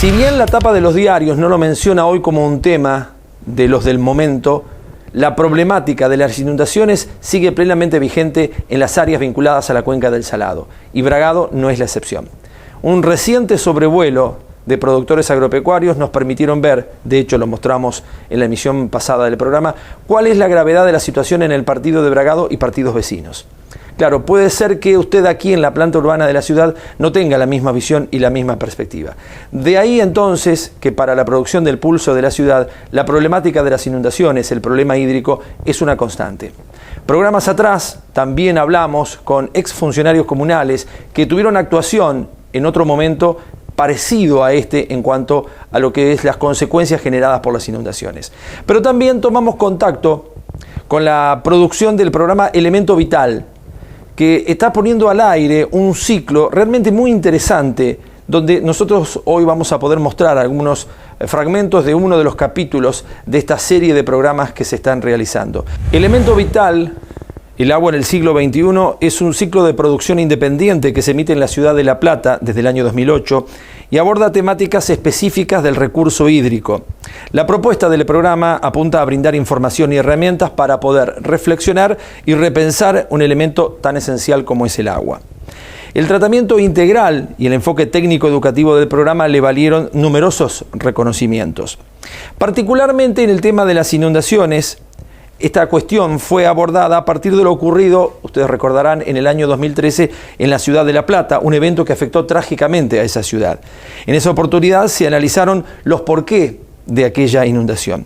Si bien la tapa de los diarios no lo menciona hoy como un tema de los del momento, la problemática de las inundaciones sigue plenamente vigente en las áreas vinculadas a la cuenca del Salado, y Bragado no es la excepción. Un reciente sobrevuelo de productores agropecuarios nos permitieron ver, de hecho lo mostramos en la emisión pasada del programa, cuál es la gravedad de la situación en el partido de Bragado y partidos vecinos. Claro, puede ser que usted aquí en la planta urbana de la ciudad no tenga la misma visión y la misma perspectiva. De ahí entonces que para la producción del pulso de la ciudad, la problemática de las inundaciones, el problema hídrico, es una constante. Programas atrás también hablamos con exfuncionarios comunales que tuvieron actuación en otro momento parecido a este en cuanto a lo que es las consecuencias generadas por las inundaciones. Pero también tomamos contacto con la producción del programa Elemento Vital, que está poniendo al aire un ciclo realmente muy interesante, donde nosotros hoy vamos a poder mostrar algunos fragmentos de uno de los capítulos de esta serie de programas que se están realizando. Elemento Vital, el agua en el siglo XXI, es un ciclo de producción independiente que se emite en la ciudad de La Plata desde el año 2008 y aborda temáticas específicas del recurso hídrico. La propuesta del programa apunta a brindar información y herramientas para poder reflexionar y repensar un elemento tan esencial como es el agua. El tratamiento integral y el enfoque técnico-educativo del programa le valieron numerosos reconocimientos. Particularmente en el tema de las inundaciones, esta cuestión fue abordada a partir de lo ocurrido, ustedes recordarán, en el año 2013 en la ciudad de La Plata, un evento que afectó trágicamente a esa ciudad. En esa oportunidad se analizaron los porqués de aquella inundación.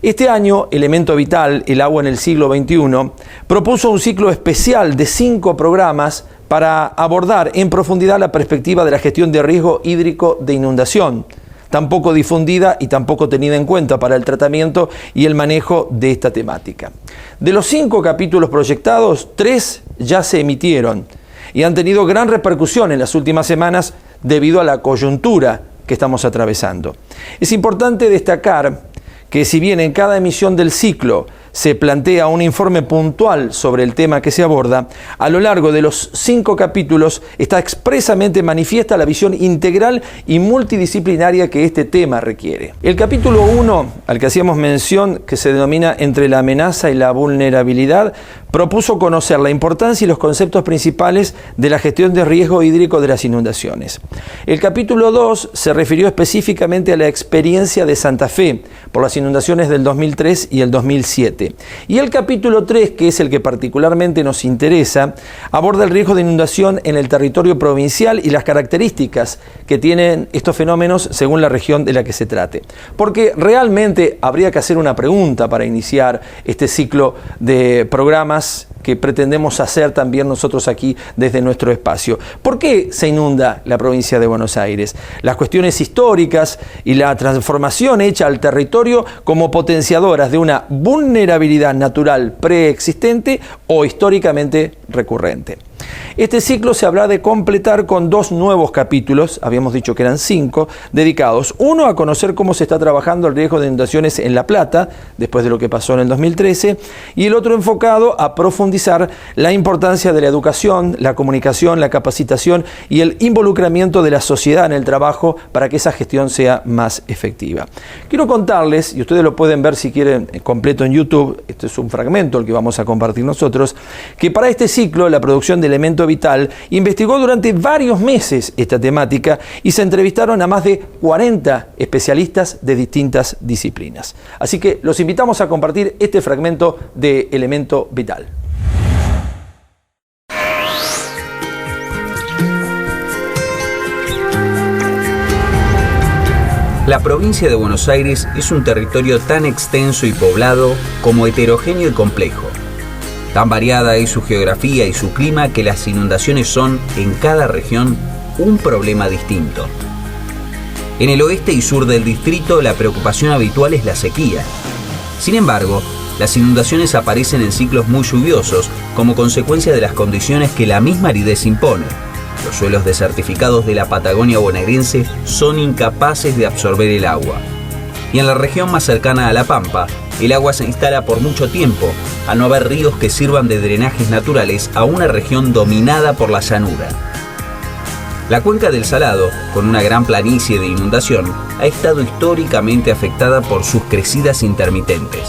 Este año, Elemento Vital, el agua en el siglo XXI, propuso un ciclo especial de 5 programas para abordar en profundidad la perspectiva de la gestión de riesgo hídrico de inundación, tan poco difundida y tan poco tenida en cuenta para el tratamiento y el manejo de esta temática. De los 5 capítulos proyectados, 3 ya se emitieron y han tenido gran repercusión en las últimas semanas debido a la coyuntura que estamos atravesando. Es importante destacar que si bien en cada emisión del ciclo se plantea un informe puntual sobre el tema que se aborda, a lo largo de los 5 capítulos está expresamente manifiesta la visión integral y multidisciplinaria que este tema requiere. El capítulo 1, al que hacíamos mención, que se denomina Entre la amenaza y la vulnerabilidad, propuso conocer la importancia y los conceptos principales de la gestión de riesgo hídrico de las inundaciones. El capítulo 2 se refirió específicamente a la experiencia de Santa Fe por las inundaciones del 2003 y el 2007. Y el capítulo 3, que es el que particularmente nos interesa, aborda el riesgo de inundación en el territorio provincial y las características que tienen estos fenómenos según la región de la que se trate. Porque realmente habría que hacer una pregunta para iniciar este ciclo de programas que pretendemos hacer también nosotros aquí desde nuestro espacio. ¿Por qué se inunda la provincia de Buenos Aires? Las cuestiones históricas y la transformación hecha al territorio como potenciadoras de una vulnerabilidad natural preexistente o históricamente recurrente. Este ciclo se habrá de completar con 2 nuevos capítulos, habíamos dicho que eran 5, dedicados. Uno a conocer cómo se está trabajando el riesgo de inundaciones en La Plata, después de lo que pasó en el 2013, y el otro enfocado a profundizar la importancia de la educación, la comunicación, la capacitación y el involucramiento de la sociedad en el trabajo para que esa gestión sea más efectiva. Quiero contarles, y ustedes lo pueden ver si quieren completo en YouTube, este es un fragmento el que vamos a compartir nosotros, que para este ciclo la producción de Elemento Vital investigó durante varios meses esta temática y se entrevistaron a más de 40 especialistas de distintas disciplinas. Así que los invitamos a compartir este fragmento de Elemento Vital. La provincia de Buenos Aires es un territorio tan extenso y poblado como heterogéneo y complejo. Tan variada es su geografía y su clima que las inundaciones son, en cada región, un problema distinto. En el oeste y sur del distrito, la preocupación habitual es la sequía. Sin embargo, las inundaciones aparecen en ciclos muy lluviosos como consecuencia de las condiciones que la misma aridez impone. Los suelos desertificados de la Patagonia bonaerense son incapaces de absorber el agua. Y en la región más cercana a La Pampa, el agua se instala por mucho tiempo, al no haber ríos que sirvan de drenajes naturales a una región dominada por la llanura. La cuenca del Salado, con una gran planicie de inundación, ha estado históricamente afectada por sus crecidas intermitentes.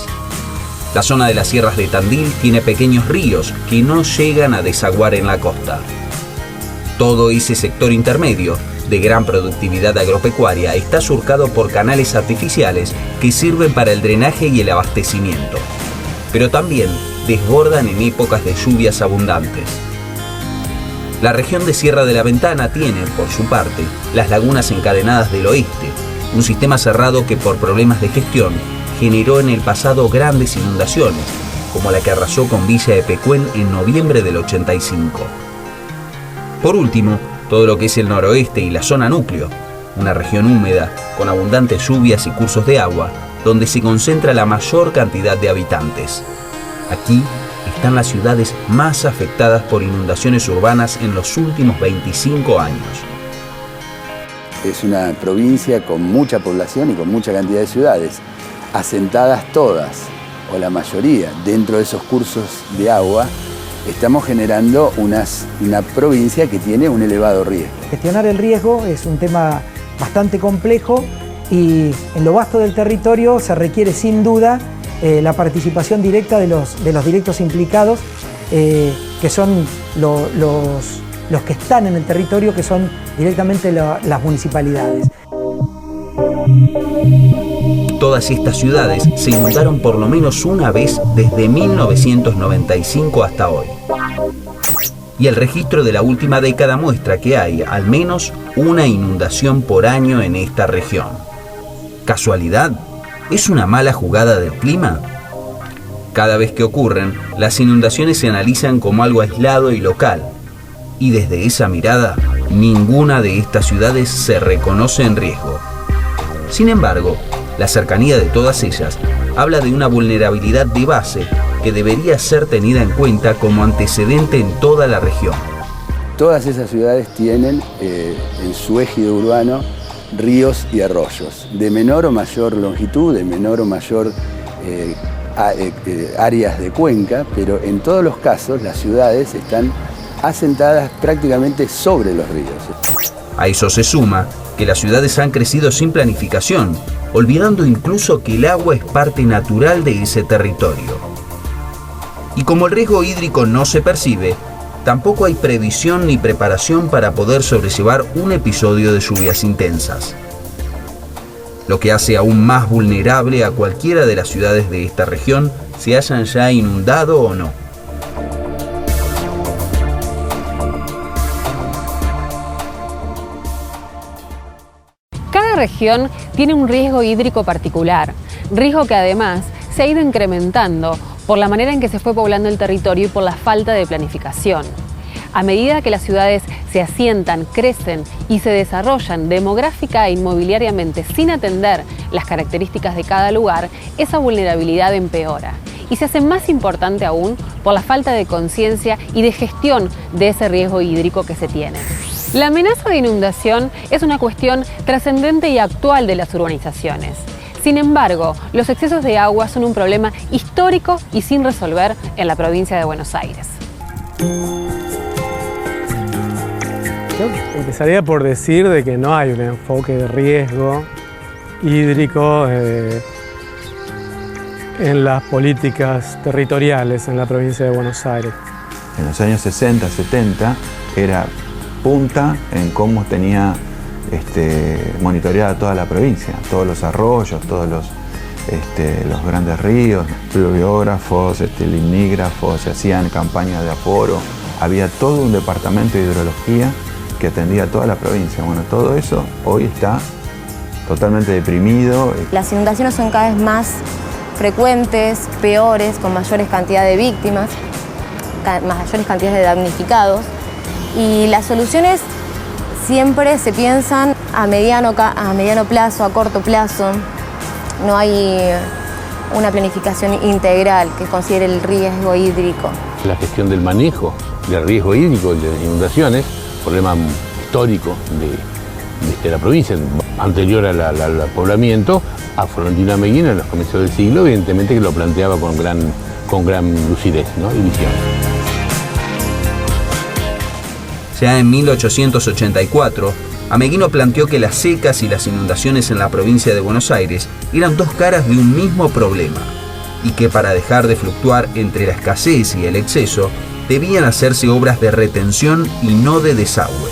La zona de las sierras de Tandil tiene pequeños ríos que no llegan a desaguar en la costa. Todo ese sector intermedio, de gran productividad agropecuaria, está surcado por canales artificiales que sirven para el drenaje y el abastecimiento, pero también desbordan en épocas de lluvias abundantes. La región de Sierra de la Ventana tiene, por su parte, las lagunas encadenadas del oeste, un sistema cerrado que por problemas de gestión generó en el pasado grandes inundaciones, como la que arrasó con Villa de Pecuén en noviembre del 85. Por último, todo lo que es el noroeste y la zona núcleo, una región húmeda, con abundantes lluvias y cursos de agua, donde se concentra la mayor cantidad de habitantes. Aquí están las ciudades más afectadas por inundaciones urbanas en los últimos 25 años. Es una provincia con mucha población y con mucha cantidad de ciudades, asentadas todas, o la mayoría, dentro de esos cursos de agua. Estamos generando una provincia que tiene un elevado riesgo. Gestionar el riesgo es un tema bastante complejo y en lo vasto del territorio se requiere sin duda la participación directa de los directos implicados, que son los que están en el territorio, que son directamente las municipalidades. Todas estas ciudades se inundaron por lo menos una vez desde 1995 hasta hoy. Y el registro de la última década muestra que hay al menos una inundación por año en esta región. ¿Casualidad? ¿Es una mala jugada del clima? Cada vez que ocurren, las inundaciones se analizan como algo aislado y local. Y desde esa mirada, ninguna de estas ciudades se reconoce en riesgo. Sin embargo, la cercanía de todas ellas habla de una vulnerabilidad de base que debería ser tenida en cuenta como antecedente en toda la región. Todas esas ciudades tienen en su ejido urbano ríos y arroyos, de menor o mayor longitud, de menor o mayor áreas de cuenca, pero en todos los casos las ciudades están asentadas prácticamente sobre los ríos. A eso se suma que las ciudades han crecido sin planificación, olvidando incluso que el agua es parte natural de ese territorio. Y como el riesgo hídrico no se percibe, tampoco hay previsión ni preparación para poder sobrellevar un episodio de lluvias intensas, lo que hace aún más vulnerable a cualquiera de las ciudades de esta región, se hayan ya inundado o no. Cada región tiene un riesgo hídrico particular, riesgo que además se ha ido incrementando por la manera en que se fue poblando el territorio y por la falta de planificación. A medida que las ciudades se asientan, crecen y se desarrollan demográfica e inmobiliariamente sin atender las características de cada lugar, esa vulnerabilidad empeora y se hace más importante aún por la falta de conciencia y de gestión de ese riesgo hídrico que se tiene. La amenaza de inundación es una cuestión trascendente y actual de las urbanizaciones. Sin embargo, los excesos de agua son un problema histórico y sin resolver en la provincia de Buenos Aires. Yo empezaría por decir de que no hay un enfoque de riesgo hídrico en las políticas territoriales en la provincia de Buenos Aires. En los años 60, 70 era punta en cómo tenía monitoreada toda la provincia, todos los arroyos, todos los grandes ríos, pluviógrafos, limnígrafos, se hacían campañas de aforo, había todo un departamento de hidrología que atendía a toda la provincia. Bueno, todo eso hoy está totalmente deprimido. Las inundaciones son cada vez más frecuentes, peores, con mayores cantidades de víctimas, mayores cantidades de damnificados. Y las soluciones siempre se piensan a mediano plazo, a corto plazo. No hay una planificación integral que considere el riesgo hídrico. La gestión del manejo del riesgo hídrico y de las inundaciones, problema histórico de la provincia, anterior al poblamiento, a Florentino Ameguino en los comienzos del siglo, evidentemente que lo planteaba con gran lucidez, ¿no? Y visión. Ya en 1884, Ameghino planteó que las secas y las inundaciones en la provincia de Buenos Aires eran dos caras de un mismo problema, y que para dejar de fluctuar entre la escasez y el exceso, debían hacerse obras de retención y no de desagüe.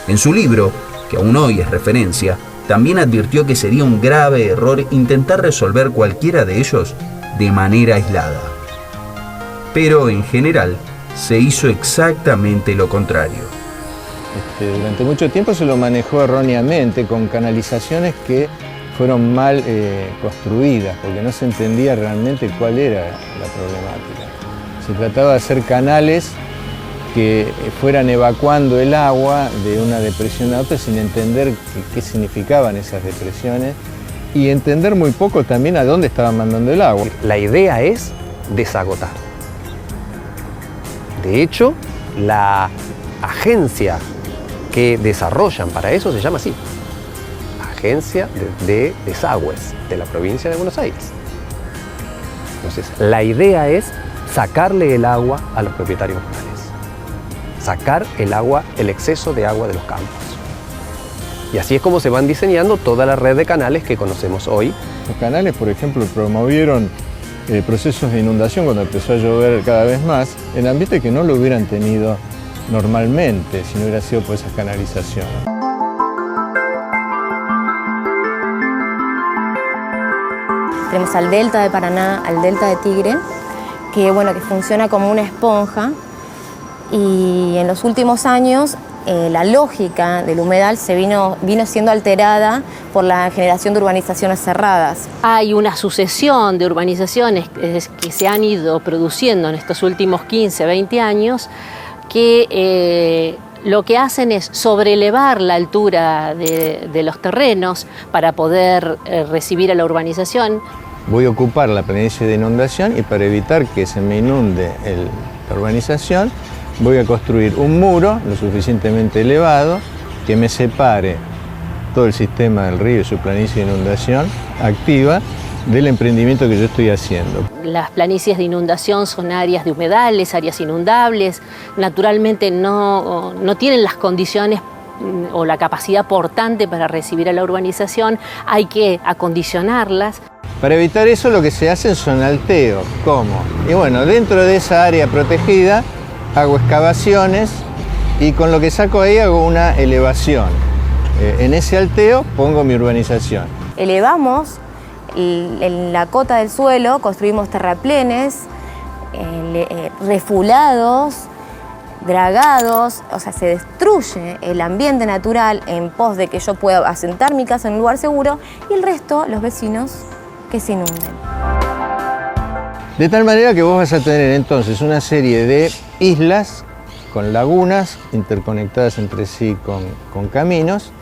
En su libro, que aún hoy es referencia, también advirtió que sería un grave error intentar resolver cualquiera de ellos de manera aislada. Pero en general, se hizo exactamente lo contrario. Durante mucho tiempo se lo manejó erróneamente con canalizaciones que fueron mal construidas, porque no se entendía realmente cuál era la problemática. Se trataba de hacer canales que fueran evacuando el agua de una depresión a otra sin entender qué significaban esas depresiones y entender muy poco también a dónde estaban mandando el agua. La idea es desagotar. De hecho, la agencia que desarrollan para eso se llama así, Agencia de Desagües de la provincia de Buenos Aires. Entonces, la idea es sacarle el agua a los propietarios rurales, sacar el agua, el exceso de agua de los campos. Y así es como se van diseñando toda la red de canales que conocemos hoy. Los canales, por ejemplo, promovieron procesos de inundación cuando empezó a llover cada vez más, en ambientes que no lo hubieran tenido normalmente si no hubiera sido por esas canalizaciones. Tenemos al delta de Paraná, al delta de Tigre, que funciona como una esponja, y en los últimos años la lógica del humedal vino siendo alterada por la generación de urbanizaciones cerradas. Hay una sucesión de urbanizaciones que se han ido produciendo en estos últimos 15, 20 años que lo que hacen es sobrelevar la altura de los terrenos para poder recibir a la urbanización. Voy a ocupar la planicie de inundación y para evitar que se me inunde la urbanización, voy a construir un muro lo suficientemente elevado que me separe todo el sistema del río y su planicie de inundación activa del emprendimiento que yo estoy haciendo. Las planicies de inundación son áreas de humedales, áreas inundables. Naturalmente no tienen las condiciones o la capacidad portante para recibir a la urbanización. Hay que acondicionarlas. Para evitar eso lo que se hacen son alteos. ¿Cómo? Y bueno, dentro de esa área protegida hago excavaciones y con lo que saco ahí hago una elevación. En ese alteo pongo mi urbanización. Elevamos la cota del suelo, construimos terraplenes, refulados, dragados, o sea, se destruye el ambiente natural en pos de que yo pueda asentar mi casa en un lugar seguro y el resto, los vecinos, que se inunden. De tal manera que vos vas a tener entonces una serie de islas con lagunas interconectadas entre sí con caminos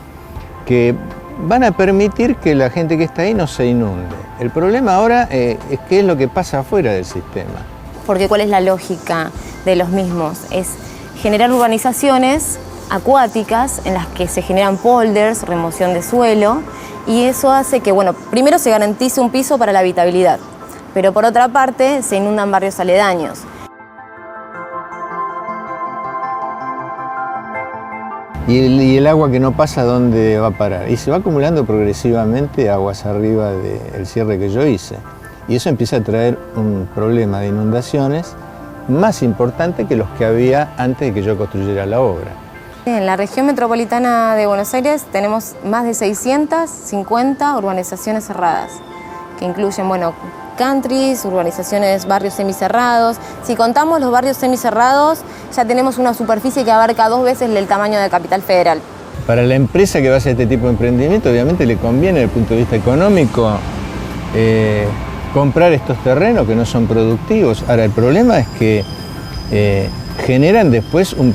que van a permitir que la gente que está ahí no se inunde. El problema ahora es qué es lo que pasa afuera del sistema. Porque ¿cuál es la lógica de los mismos? Es generar urbanizaciones acuáticas en las que se generan polders, remoción de suelo, y eso hace que, primero se garantice un piso para la habitabilidad, pero por otra parte se inundan barrios aledaños. Y el agua que no pasa, ¿dónde va a parar? Y se va acumulando progresivamente aguas arriba del cierre que yo hice. Y eso empieza a traer un problema de inundaciones más importante que los que había antes de que yo construyera la obra. En la región metropolitana de Buenos Aires tenemos más de 650 urbanizaciones cerradas, que incluyen, countries, urbanizaciones, barrios semicerrados. Si contamos los barrios semicerrados, ya tenemos una superficie que abarca 2 veces el tamaño de Capital Federal. Para la empresa que va a hacer este tipo de emprendimiento, obviamente le conviene desde el punto de vista económico comprar estos terrenos que no son productivos. Ahora, el problema es que generan después un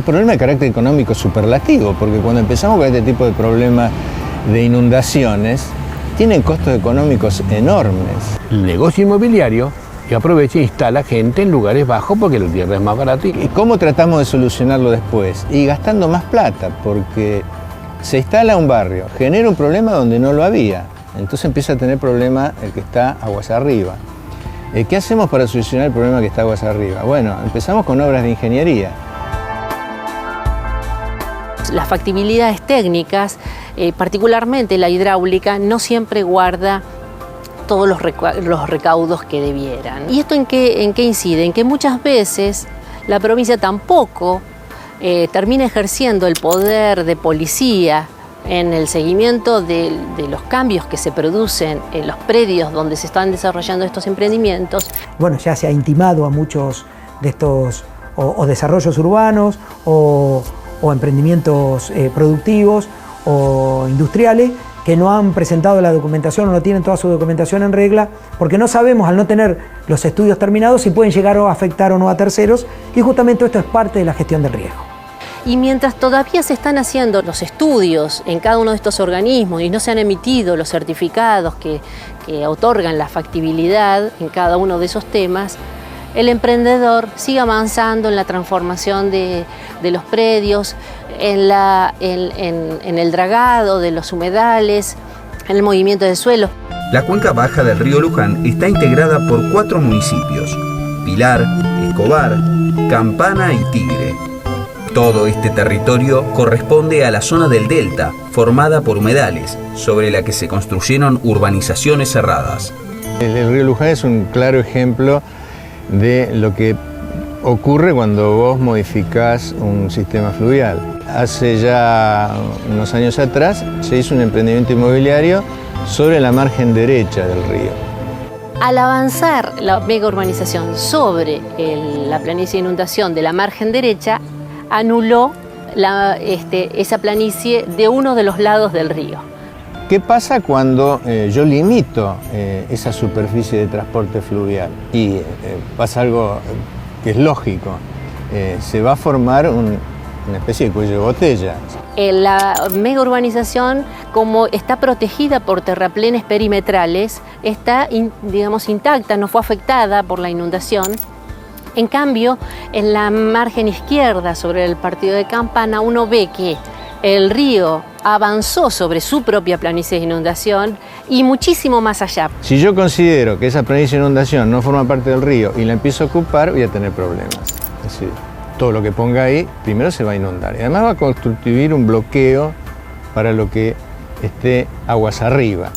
problema de carácter económico superlativo, porque cuando empezamos con este tipo de problemas de inundaciones, tienen costos económicos enormes. El negocio inmobiliario que aprovecha e instala gente en lugares bajos porque la tierra es más barata. ¿Y cómo tratamos de solucionarlo después? Y gastando más plata, porque se instala un barrio, genera un problema donde no lo había. Entonces empieza a tener problema el que está aguas arriba. ¿Qué hacemos para solucionar el problema que está aguas arriba? Bueno, empezamos con obras de ingeniería. las factibilidades técnicas, particularmente la hidráulica, no siempre guarda todos los recaudos que debieran. ¿Y esto en qué incide? En que muchas veces la provincia tampoco termina ejerciendo el poder de policía en el seguimiento de los cambios que se producen en los predios donde se están desarrollando estos emprendimientos. Bueno, ya se ha intimado a muchos de estos o desarrollos urbanos o emprendimientos productivos o industriales que no han presentado la documentación o no tienen toda su documentación en regla, porque no sabemos, al no tener los estudios terminados, si pueden llegar a afectar o no a terceros, y justamente esto es parte de la gestión del riesgo. Y mientras todavía se están haciendo los estudios en cada uno de estos organismos y no se han emitido los certificados que otorgan la factibilidad en cada uno de esos temas, el emprendedor sigue avanzando en la transformación de los predios, en el dragado de los humedales, en el movimiento del suelo. La cuenca baja del río Luján está integrada por 4 municipios: Pilar, Escobar, Campana y Tigre. Todo este territorio corresponde a la zona del delta, formada por humedales, sobre la que se construyeron urbanizaciones cerradas. El río Luján es un claro ejemplo de lo que ocurre cuando vos modificás un sistema fluvial. Hace ya unos años atrás se hizo un emprendimiento inmobiliario sobre la margen derecha del río. Al avanzar la mega urbanización sobre la planicie de inundación de la margen derecha, anuló esa planicie de uno de los lados del río. ¿Qué pasa cuando yo limito esa superficie de transporte fluvial? Y pasa algo que es lógico, se va a formar una especie de cuello de botella. La mega urbanización, como está protegida por terraplenes perimetrales, está, digamos, intacta, no fue afectada por la inundación. En cambio, en la margen izquierda, sobre el partido de Campana, uno ve que el río avanzó sobre su propia planicie de inundación y muchísimo más allá. Si yo considero que esa planicie de inundación no forma parte del río y la empiezo a ocupar, voy a tener problemas. Es decir, todo lo que ponga ahí, primero se va a inundar. Y además va a constituir un bloqueo para lo que esté aguas arriba.